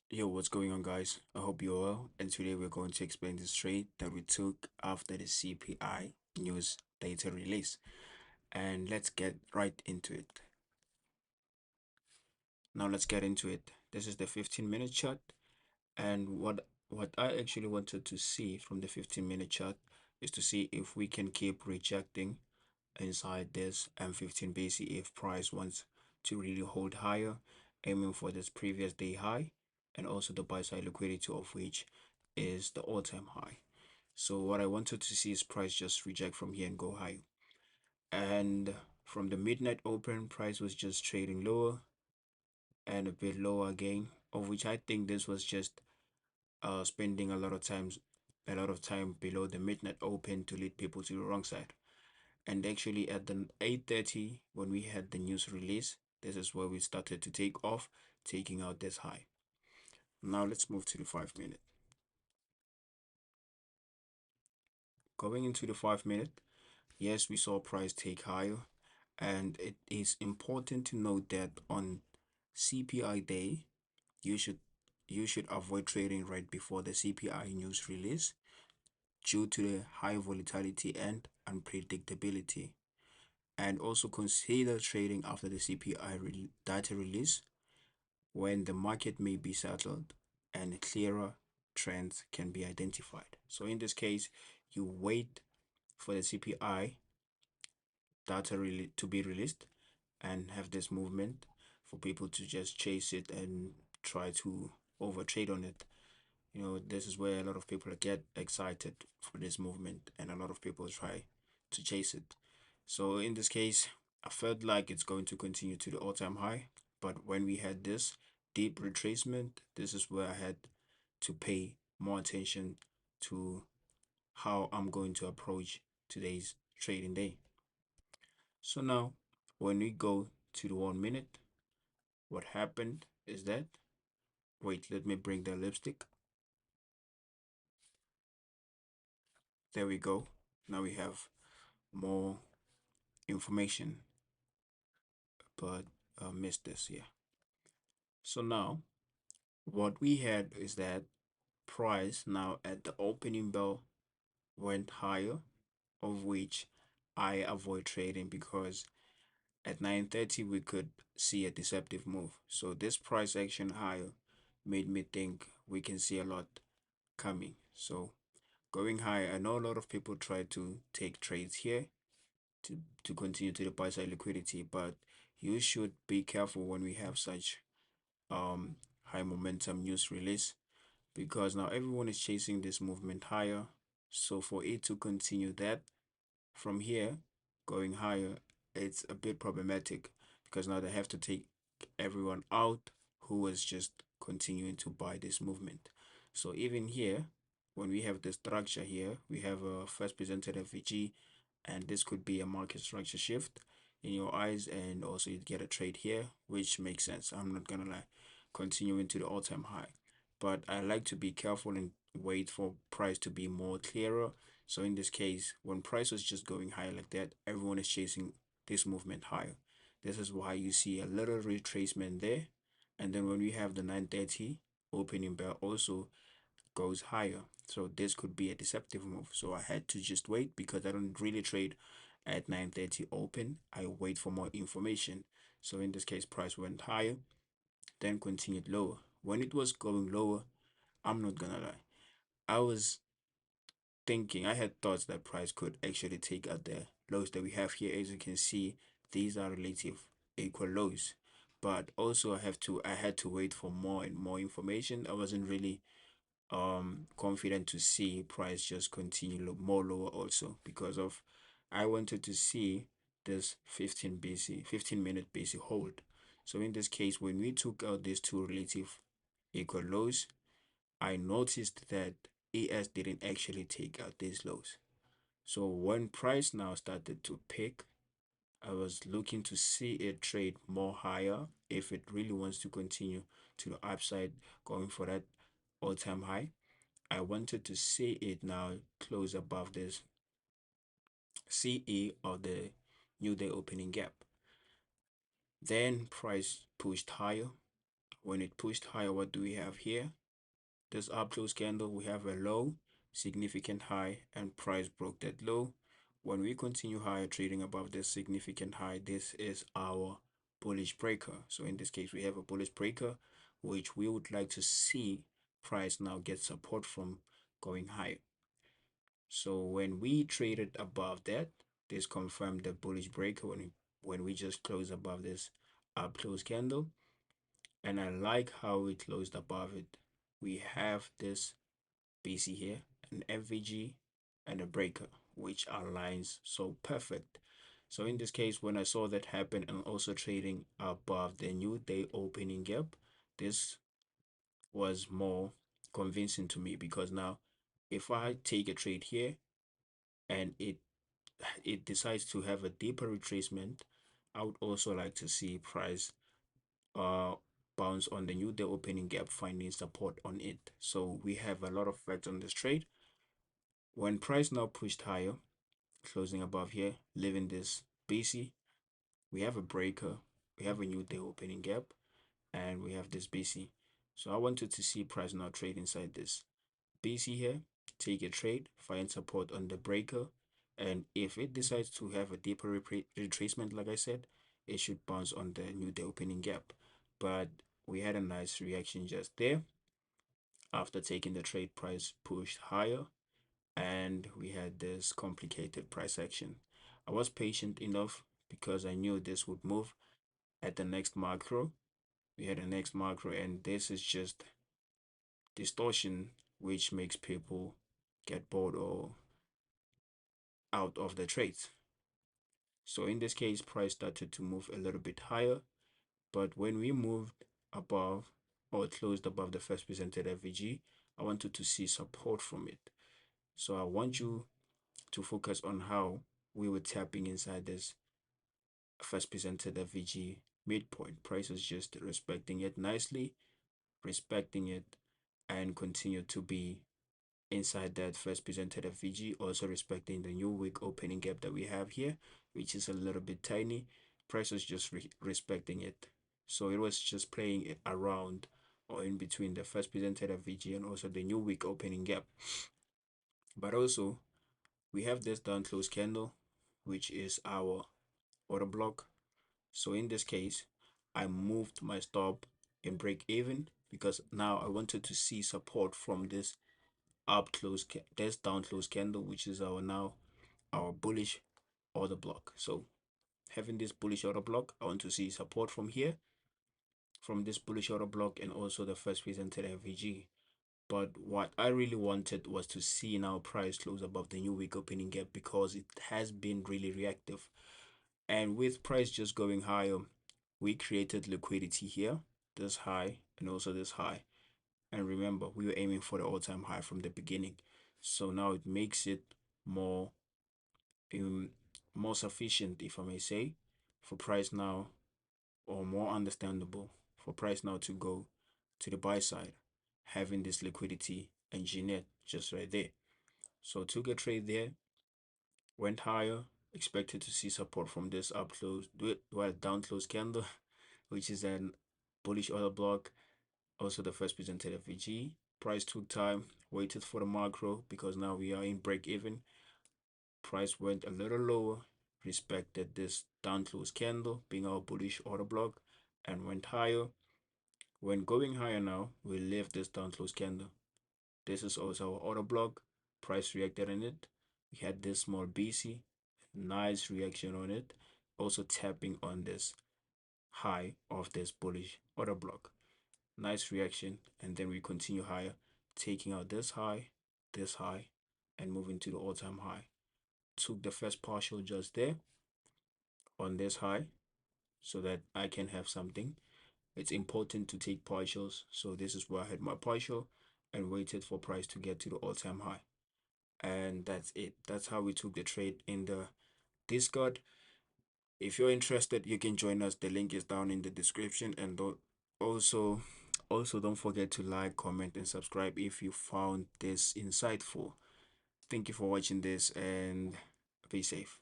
Yo, what's going on, guys? I hope you're well. And today we're going to explain this trade that we took after the CPI news data release. And let's get right into it. Now let's get into it. This is the 15-minute chart, and what I actually wanted to see from the 15-minute chart is to see if we can keep rejecting inside this M15 BC if price wants to really hold higher, aiming for this previous day high, and also the buy side liquidity of which is the all-time high. So what I wanted to see is price just reject from here and go high. And from the midnight open, price was just trading lower and a bit lower again, of which I think this was just spending a lot of time below the midnight open to lead people to the wrong side. And actually at the 8:30 when we had the news release, this is where we started to take off, taking out this high. Now let's move to the 5 minute. Going into the 5 minute, yes, we saw price take higher, and it is important to note that on CPI day, you should you should avoid trading right before the CPI news release due to the high volatility and unpredictability. And also consider trading after the CPI data release when the market may be settled and clearer trends can be identified. So in this case, you wait for the CPI data to be released and have this movement for people to just chase it and try to overtrade on it. This is where a lot of people get excited for this movement and a lot of people try to chase it. So in this case, I felt like it's going to continue to the all-time high, but when we had this deep retracement, this is where I had to pay more attention to how I'm going to approach today's trading day. So now, when we go to the 1 minute, what happened is that, wait, let me bring the lipstick. There we go. Now we have more information, but missed this here. So now, what we had is that price now at the opening bell went higher, of which I avoid trading because at 9:30 we could see a deceptive move. So this price action higher made me think we can see a lot coming. So going high, I know a lot of people try to take trades here to continue to the buy side liquidity, but you should be careful when we have such high momentum news release because now everyone is chasing this movement higher. So for it to continue that from here going higher, it's a bit problematic because now they have to take everyone out who was just continuing to buy this movement. So even here, when we have the structure here, we have a first presented FVG, and this could be a market structure shift in your eyes, and also you get a trade here, which makes sense. I'm not gonna lie, continuing to the all-time high, but I like to be careful and wait for price to be more clearer. So in this case, when price was just going higher like that, everyone is chasing this movement higher. This is why you see a little retracement there. And then when we have the 9:30 opening bell also goes higher. So this could be a deceptive move. So I had to just wait because I don't really trade at 9:30 open. I wait for more information. So in this case, price went higher, then continued lower. When it was going lower, I'm not gonna lie, I was thinking, I had thoughts that price could actually take out the lows that we have here. As you can see, these are relative equal lows. But also I had to wait for more and more information. I wasn't really confident to see price just continue more lower also because of I wanted to see this 15 minute BC hold. So in this case, when we took out these two relative equal lows, I noticed that ES didn't actually take out these lows. So when price now started to pick, I was looking to see it trade more higher if it really wants to continue to the upside, going for that all-time high. I wanted to see it now close above this CE or the new day opening gap. Then price pushed higher. When it pushed higher, what do we have here? This up close candle, we have a low, significant high, and price broke that low. When we continue higher, trading above this significant high, this is our bullish breaker. So in this case, we have a bullish breaker, which we would like to see price now get support from going higher. So when we traded above that, this confirmed the bullish breaker when we just close above this up close candle. And I like how it closed above it. We have this BC here, an FVG, and a breaker, which aligns so perfect. So in this case, when I saw that happen and also trading above the new day opening gap, this was more convincing to me, because now if I take a trade here and it decides to have a deeper retracement, I would also like to see price uh bounce on the new day opening gap, finding support on it. So we have a lot of facts on this trade. When price now pushed higher, closing above here, leaving this BC, we have a breaker, we have a new day opening gap, and we have this BC. So I wanted to see price now trade inside this BC here, take a trade, find support on the breaker, and if it decides to have a deeper retracement, like I said, it should bounce on the new day opening gap. But we had a nice reaction just there. After taking the trade, price pushed higher, and we had this complicated price action. I was patient enough because I knew this would move at the next macro. We had a next macro, and this is just distortion, which makes people get bored or out of the trades. So in this case, price started to move a little bit higher, but when we moved above or closed above the first presented FVG, I wanted to see support from it. So I want you to focus on how we were tapping inside this first presented FVG midpoint. Price is just respecting it nicely, respecting it, and continue to be inside that first presented FVG, also respecting the new week opening gap that we have here, which is a little bit tiny. Price is just respecting it. So it was just playing it around or in between the first presented FVG and also the new week opening gap. But also, we have this down close candle, which is our order block. So in this case, I moved my stop in break even because now I wanted to see support from this up close, this down close candle, which is our bullish order block. So having this bullish order block, I want to see support from here, from this bullish order block, and also the first presented FVG. But what I really wanted was to see now price close above the new week opening gap, because it has been really reactive. And with price just going higher, we created liquidity here, this high and also this high. And remember, we were aiming for the all-time high from the beginning. So now it makes it more um, more sufficient, if I may say, for price now, or more understandable for price now to go to the buy side, having this liquidity engineered just right there. So took a trade there, went higher, expected to see support from this up close, well, down close candle, which is an bullish order block. Also the first presented FVG. Price took time, waited for the macro because now we are in break even. Price went a little lower, respected this down close candle being our bullish order block, and went higher. When going higher now, we left this down close candle. This is also our order block. Price reacted on it. We had this small BC, nice reaction on it, also tapping on this high of this bullish order block. Nice reaction, and then we continue higher, taking out this high, and moving to the all-time high. Took the first partial just there on this high so that I can have something. It's important to take partials, so this is where I had my partial and waited for price to get to the all-time high. And that's it. That's how we took the trade in the Discord. If you're interested, you can join us. The link is down in the description. And also don't forget to like, comment, and subscribe if you found this insightful. Thank you for watching this, and be safe.